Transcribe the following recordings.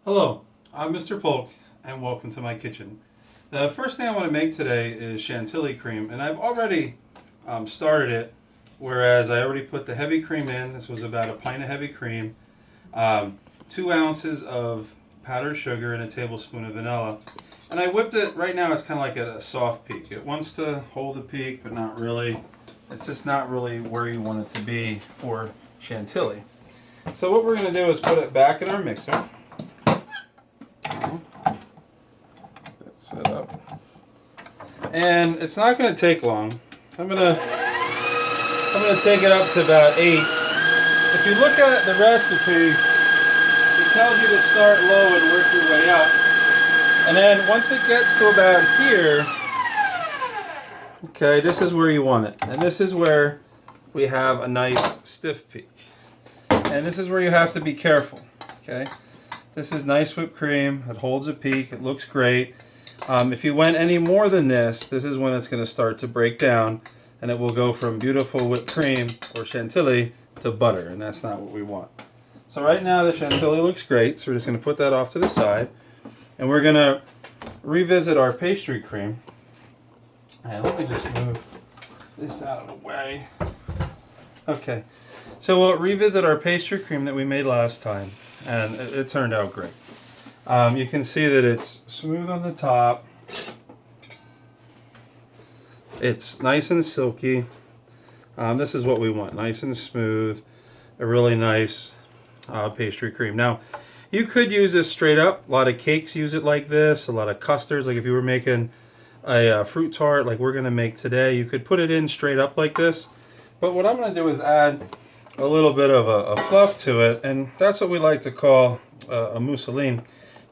Hello, I'm Mr. Polk, and welcome to my kitchen. The first thing I want to make today is Chantilly cream, and I've already started it, whereas I already put the heavy cream in. This was about a pint of heavy cream, 2 ounces of powdered sugar, and a tablespoon of vanilla. And I whipped it, right now it's kind of like at a soft peak. It wants to hold a peak, but not really. It's just not really where you want it to be for Chantilly. So what we're going to do is put it back in our mixer. Set up, and it's not going to take long. I'm gonna take it up to about 8. If you look at the recipe, it tells you to start low and work your way up, and then once it gets to about here, okay, this is where you want it, and this is where we have a nice stiff peak, and this is where you have to be careful. Okay, this is nice whipped cream. It holds a peak. It looks great. If you went any more than this is when it's going to start to break down, and it will go from beautiful whipped cream or Chantilly to butter, and that's not what we want. So right now the Chantilly looks great, so we're just going to put that off to the side, and we're going to revisit our pastry cream. And let me just move this out of the way. Okay, so we'll revisit our pastry cream that we made last time, and it turned out great. You can see that it's smooth on the top. It's nice and silky. This is what we want, nice and smooth. A really nice pastry cream. Now, you could use this straight up. A lot of cakes use it like this. A lot of custards, like if you were making a fruit tart like we're going to make today, you could put it in straight up like this. But what I'm going to do is add a little bit of a fluff to it, and that's what we like to call a mousseline.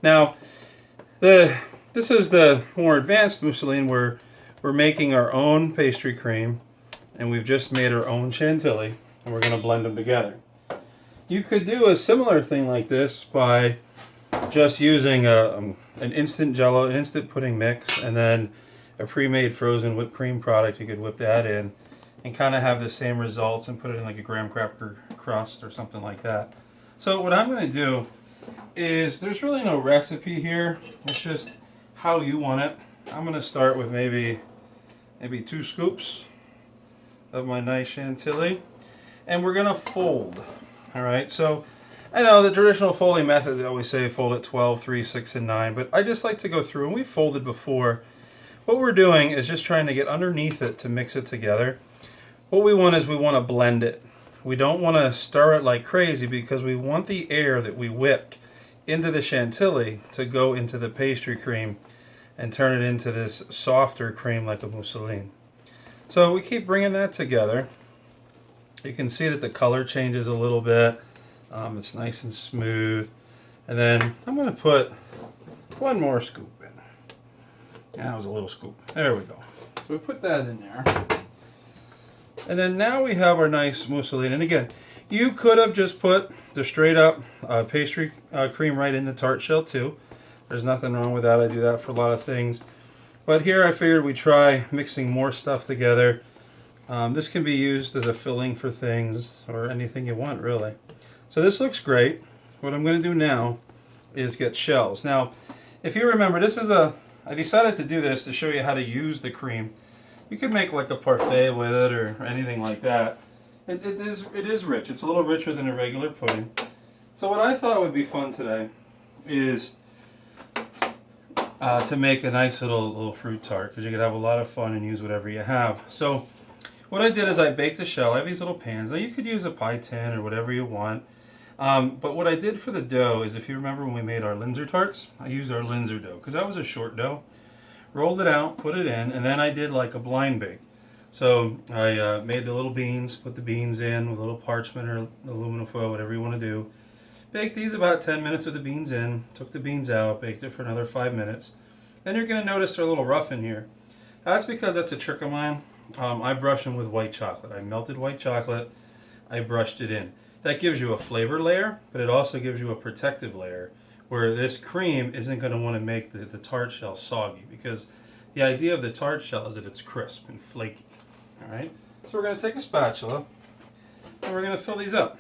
Now, this is the more advanced mousseline where we're making our own pastry cream, and we've just made our own Chantilly, and we're going to blend them together. You could do a similar thing like this by just using an instant jello, an instant pudding mix, and then a pre-made frozen whipped cream product. You could whip that in and kind of have the same results and put it in like a graham cracker crust or something like that. So what I'm going to do is, there's really no recipe here. It's just how you want it. I'm going to start with maybe 2 scoops of my nice Chantilly, and we're going to fold. All right, so I know the traditional folding method, they always say fold it 12, 3, 6, and 9, but I just like to go through, and we've folded before. What we're doing is just trying to get underneath it to mix it together. What we want is we want to blend it. We don't want to stir it like crazy because we want the air that we whipped into the Chantilly to go into the pastry cream and turn it into this softer cream like a mousseline. So we keep bringing that together. You can see that the color changes a little bit. It's nice and smooth. And then I'm going to put 1 more scoop in. That was a little scoop. There we go. So we put that in there. And then now we have our nice mousseline. And again, you could have just put the straight up pastry cream right in the tart shell too. There's nothing wrong with that. I do that for a lot of things. But here I figured we'd try mixing more stuff together. This can be used as a filling for things or anything you want, really. So this looks great. What I'm going to do now is get shells. Now, if you remember, I decided to do this to show you how to use the cream. You could make like a parfait with it or anything like that. It is rich. It's a little richer than a regular pudding. So what I thought would be fun today is to make a nice little fruit tart, because you could have a lot of fun and use whatever you have. So what I did is I baked the shell. I have these little pans. Now you could use a pie tin or whatever you want. But what I did for the dough is, if you remember when we made our Linzer tarts, I used our Linzer dough because that was a short dough. Rolled it out, put it in, and then I did like a blind bake. So I made the little beans, put the beans in with a little parchment or aluminum foil, whatever you want to do. Baked these about 10 minutes with the beans in, took the beans out, baked it for another 5 minutes. Then you're going to notice they're a little rough in here. That's because that's a trick of mine. I brush them with white chocolate. I melted white chocolate, I brushed it in. That gives you a flavor layer, but it also gives you a protective layer, where this cream isn't going to want to make the tart shell soggy, because the idea of the tart shell is that it's crisp and flaky. All right, so we're going to take a spatula and we're going to fill these up.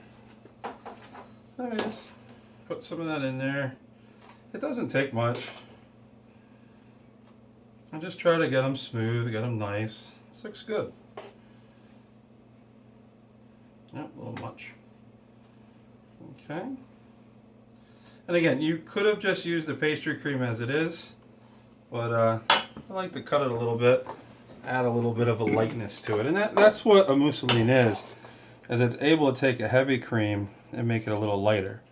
All right, put some of that in there. It doesn't take much. I just try to get them smooth, get them nice. This looks good. Yeah, a little much. Okay. And again, you could have just used the pastry cream as it is, but I like to cut it a little bit, add a little bit of a lightness to it. And that's what a mousseline is it's able to take a heavy cream and make it a little lighter.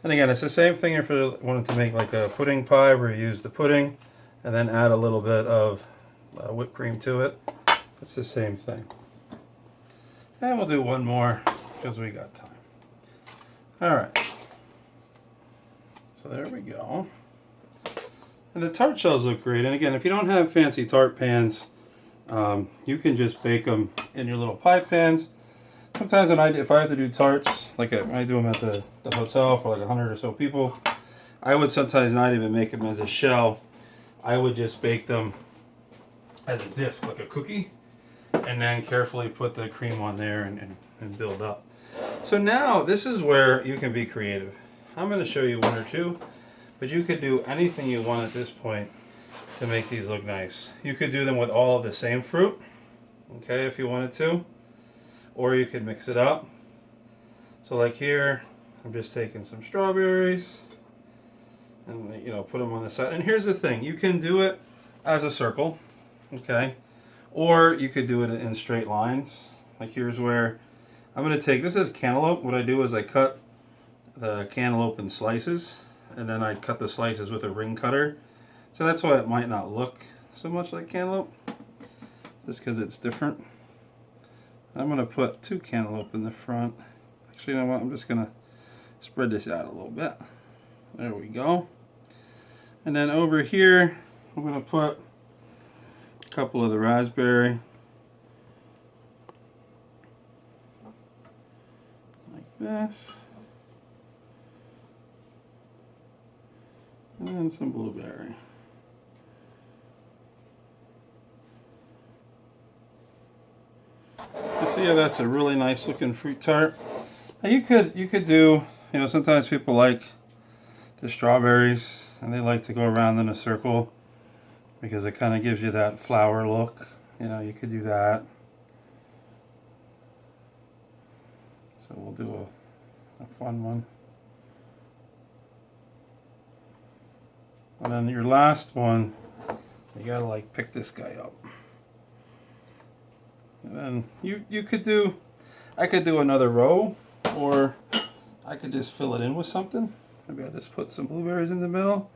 And again, it's the same thing if you wanted to make like a pudding pie where you use the pudding and then add a little bit of whipped cream to it. It's the same thing. And we'll do one more because we got time. Alright. So there we go. And the tart shells look great. And again, if you don't have fancy tart pans, you can just bake them in your little pie pans. Sometimes if I have to do tarts, like I do them at the hotel for like 100 or so people, I would sometimes not even make them as a shell. I would just bake them as a disc, like a cookie, and then carefully put the cream on there and build up. So now this is where you can be creative. I'm going to show you one or two, but you could do anything you want at this point to make these look nice. You could do them with all of the same fruit, okay, if you wanted to, or you could mix it up. So like here, I'm just taking some strawberries and put them on the side. And here's the thing, you can do it as a circle, okay, or you could do it in straight lines. Like here's where I'm going to take, this is cantaloupe. What I do is I cut the cantaloupe in slices, and then I cut the slices with a ring cutter. So that's why it might not look so much like cantaloupe, just because it's different. I'm going to put 2 cantaloupe in the front. Actually, you know what? I'm just going to spread this out a little bit. There we go. And then over here, I'm going to put a couple of the raspberry. Like this. And some blueberry. So yeah, that's a really nice looking fruit tart. Now you could do, sometimes people like the strawberries and they like to go around in a circle because it kind of gives you that flower look. You could do that. So we'll do a fun one. And then your last one, you gotta like pick this guy up. And then you could do, I could do another row, or I could just fill it in with something. Maybe I'll just put some blueberries in the middle.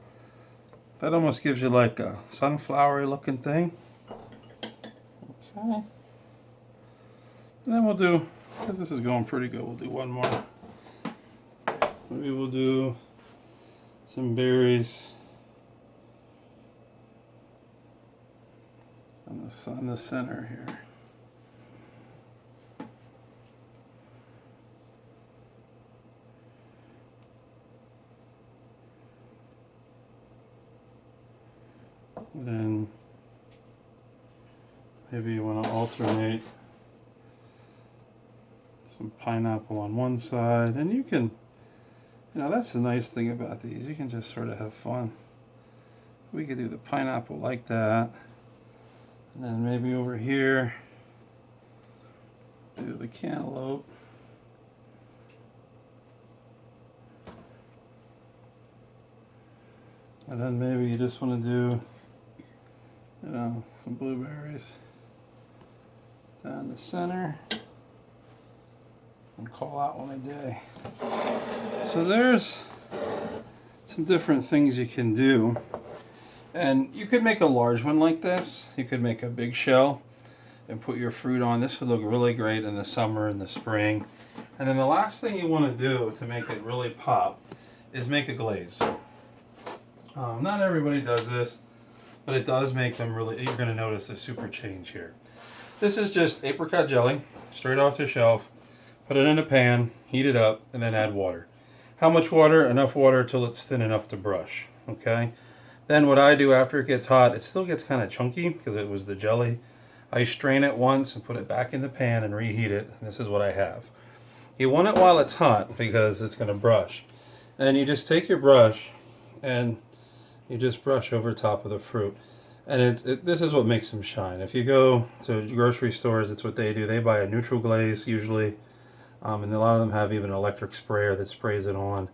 That almost gives you like a sunflowery looking thing. Okay. And then we'll do, because this is going pretty good, we'll do one more. Maybe we'll do some berries on the center here. And then maybe you want to alternate some pineapple on one side, and you can, that's the nice thing about these, you can just sort of have fun. We could do the pineapple like that, and then maybe over here do the cantaloupe. And then maybe you just want to do, some blueberries down the center and call out one a day. So there's some different things you can do. And you could make a large one like this. You could make a big shell and put your fruit on. This would look really great in the summer and the spring. And then the last thing you want to do to make it really pop is make a glaze. Not everybody does this, but it does make them really, you're going to notice a super change here. This is just apricot jelly, straight off the shelf. Put it in a pan, heat it up, and then add water. How much water? Enough water till it's thin enough to brush, okay? Then what I do after it gets hot, it still gets kind of chunky because it was the jelly. I strain it once and put it back in the pan and reheat it, and this is what I have. You want it while it's hot because it's going to brush. Then you just take your brush and you just brush over top of the fruit. And this is what makes them shine. If you go to grocery stores, it's what they do. They buy a neutral glaze usually, and a lot of them have even an electric sprayer that sprays it on.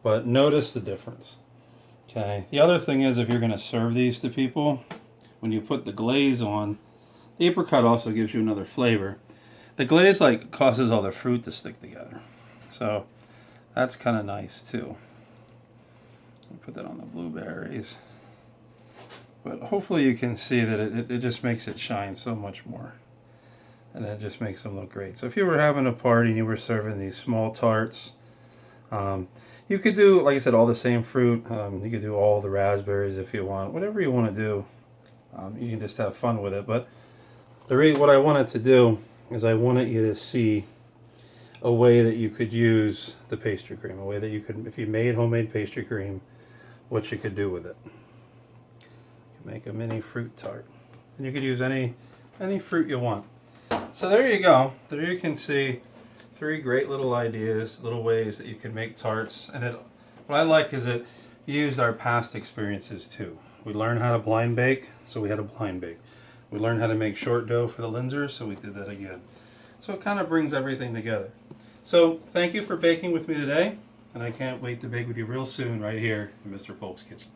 But notice the difference. Okay. The other thing is, if you're going to serve these to people, when you put the glaze on, the apricot also gives you another flavor. The glaze causes all the fruit to stick together, so that's kind of nice too. I'll put that on the blueberries, but hopefully you can see that it just makes it shine so much more, and it just makes them look great. So if you were having a party and you were serving these small tarts, you could do, like I said, all the same fruit. You could do all the raspberries if you want, whatever you want to do. You can just have fun with it. But what I wanted to do is I wanted you to see a way that you could use the pastry cream, a way that you could, if you made homemade pastry cream, what you could do with it. You can make a mini fruit tart, and you could use any fruit you want. So there you go. There you can see 3 great little ideas, little ways that you can make tarts. And what I like is that you used our past experiences too. We learned how to blind bake, so we had a blind bake. We learned how to make short dough for the Linzers, so we did that again. So it kind of brings everything together. So thank you for baking with me today, and I can't wait to bake with you real soon right here in Mr. Polk's kitchen.